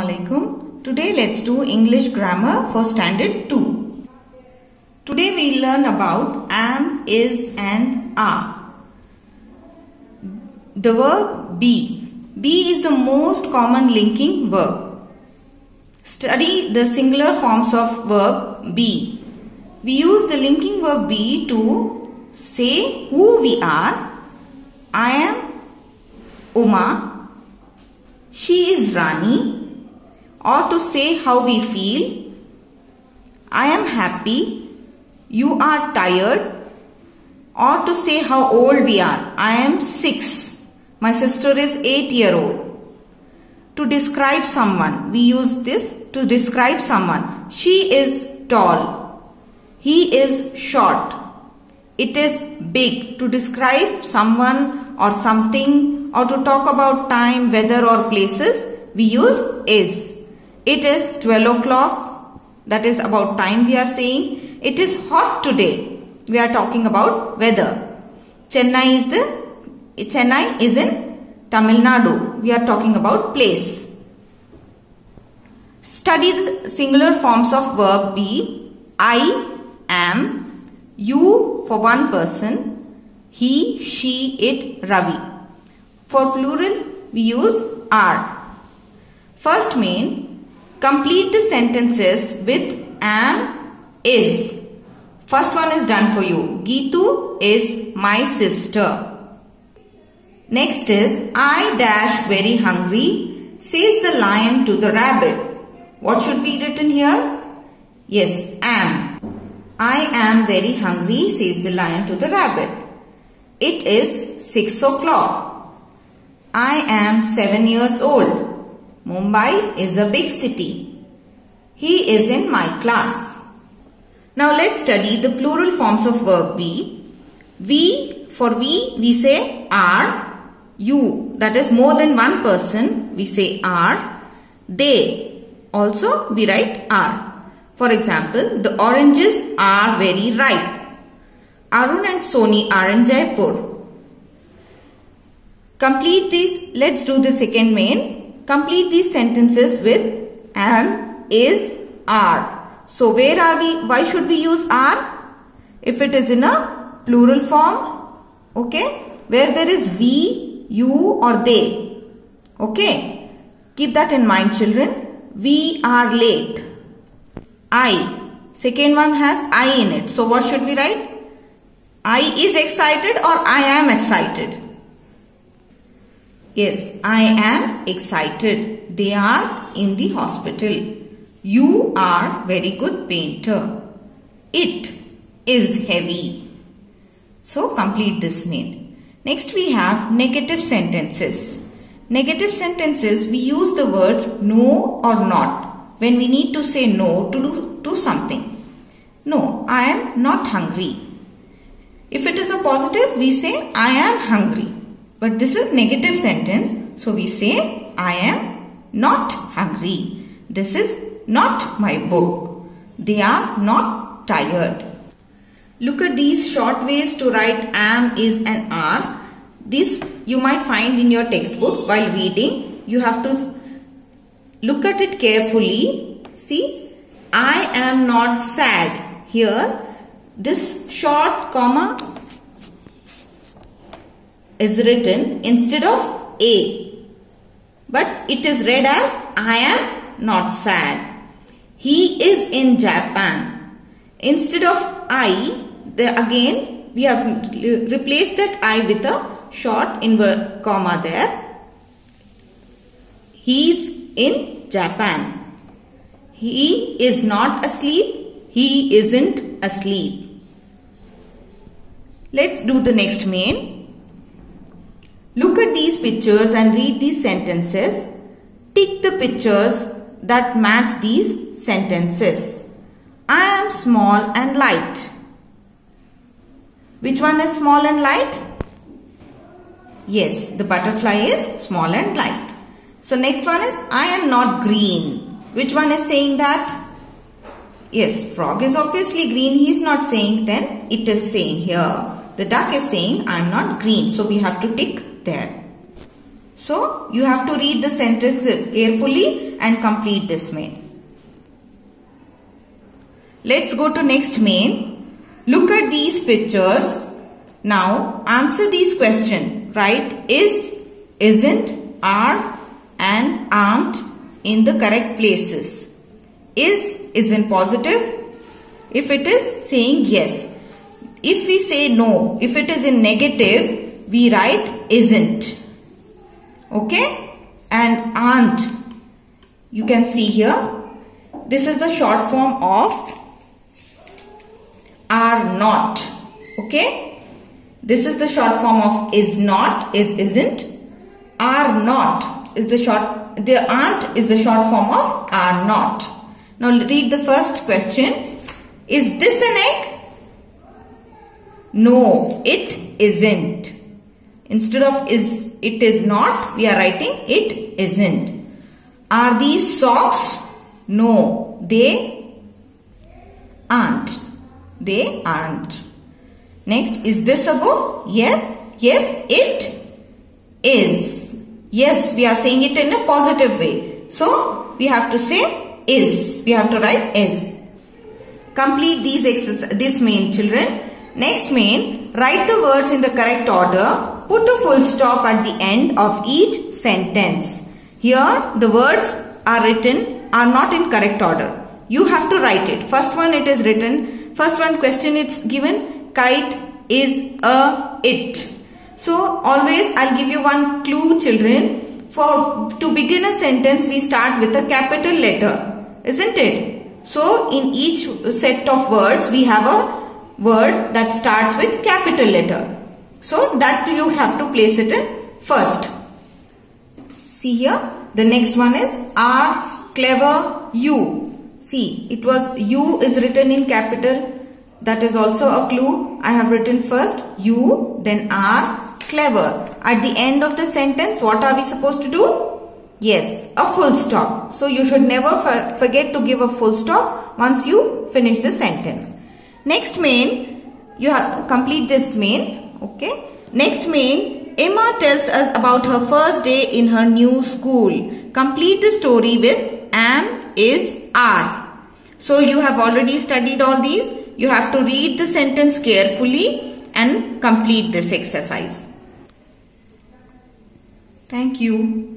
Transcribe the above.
Assalamualaikum. Today let's do English grammar for standard 2. Today we learn about am, is and are. The verb be. Be is the most common linking verb. Study the singular forms of verb be. We use the linking verb be to say who we are. I am Uma. She is Rani, or to say how we feel. I am happy, you are tired, or to say how old we are. I am 6, my sister is 8-year-old. To describe someone, we use this to describe someone. She is tall, he is short. It is big. To describe someone or something, or to talk about time, weather or places, we use is. It is 12 o'clock. That is about time we are saying. It is hot today. We are talking about weather. Chennai is in Tamil Nadu. We are talking about place. Study the singular forms of verb be. I am, you for one person, he, she, it, Ravi. For plural, we use are. First main, complete the sentences with am, is. First one is done for you. Geetu is my sister. Next is, I dash very hungry, says the lion to the rabbit. What should be written here? Yes, am. I am very hungry, says the lion to the rabbit. It is 6 o'clock. I am 7 years old. Mumbai is a big city. He is in my class. Now let's study the plural forms of verb be. For we say are. You, that is more than one person, we say are. They, also we write are. For example, the oranges are very ripe. Arun and Soni are in Jaipur. Complete these. Let's do the second main. Complete these sentences with am, is, are. So where are we? Why should we use are? If it is in a plural form, okay, where there is we, you or they. Okay, keep that in mind, children. We are late. I. Second one has I in it. So what should we write? I is excited or I am excited? Yes, I am excited. They are in the hospital. You are very good painter. It is heavy. So complete this main. Next we have negative sentences. Negative sentences, we use the words no or not when we need to say no to do something. No, I am not hungry. If it is a positive, we say I am hungry. But this is negative sentence, so we say I am not hungry. This is not my book. They are not tired. Look at these short ways to write am, is and are. This you might find in your textbooks while reading. You have to look at it carefully. See, I am not sad. Here, this short comma is written instead of A, but it is read as I am not sad. He is in Japan. Instead of I, again we have replaced that I with a short inverted comma there. He is in Japan. He is not asleep. He isn't asleep. Let's do the next main. Look at these pictures and read these sentences. Tick the pictures that match these sentences. I am small and light. Which one is small and light? Yes, the butterfly is small and light. So next one is I am not green. Which one is saying that? Yes, frog is obviously green. He is not saying, then it is saying here. The duck is saying I am not green. So we have to tick there. So you have to read the sentences carefully and complete this main. Let's go to next main. Look at these pictures. Now answer these questions. Write is, isn't, are and aren't in the correct places. Is in positive. If it is, saying yes. If we say no, if it is in negative, we write isn't. Okay? And aren't. You can see here. This is the short form of are not. Okay? This is the short form of is not, is isn't. Are not is the aren't is the short form of are not. Now read the first question. Is this an egg? No, it isn't. Instead of it is not, we are writing it isn't. Are these socks? No, they aren't. They aren't. Next, is this a book? Yes, it is. Yes, we are saying it in a positive way. So, we have to say is. We have to write is. Complete this main, children. Next main, write the words in the correct order. Put a full stop at the end of each sentence. Here, the words are not in correct order. You have to write it. First one it is written. First one question it's given. Kite is a it. So always I'll give you one clue, children. To begin a sentence we start with a capital letter. Isn't it? So in each set of words we have a word that starts with capital letter. So that you have to place it in first. See here. The next one is are clever you. See, it was you is written in capital. That is also a clue. I have written first you, then are clever. At the end of the sentence, what are we supposed to do? Yes, a full stop. So you should never forget to give a full stop once you finish the sentence. Next main, you have to complete this main. Okay. Next main, Emma tells us about her first day in her new school. Complete the story with am, is, are. So you have already studied all these. You have to read the sentence carefully and complete this exercise. Thank you.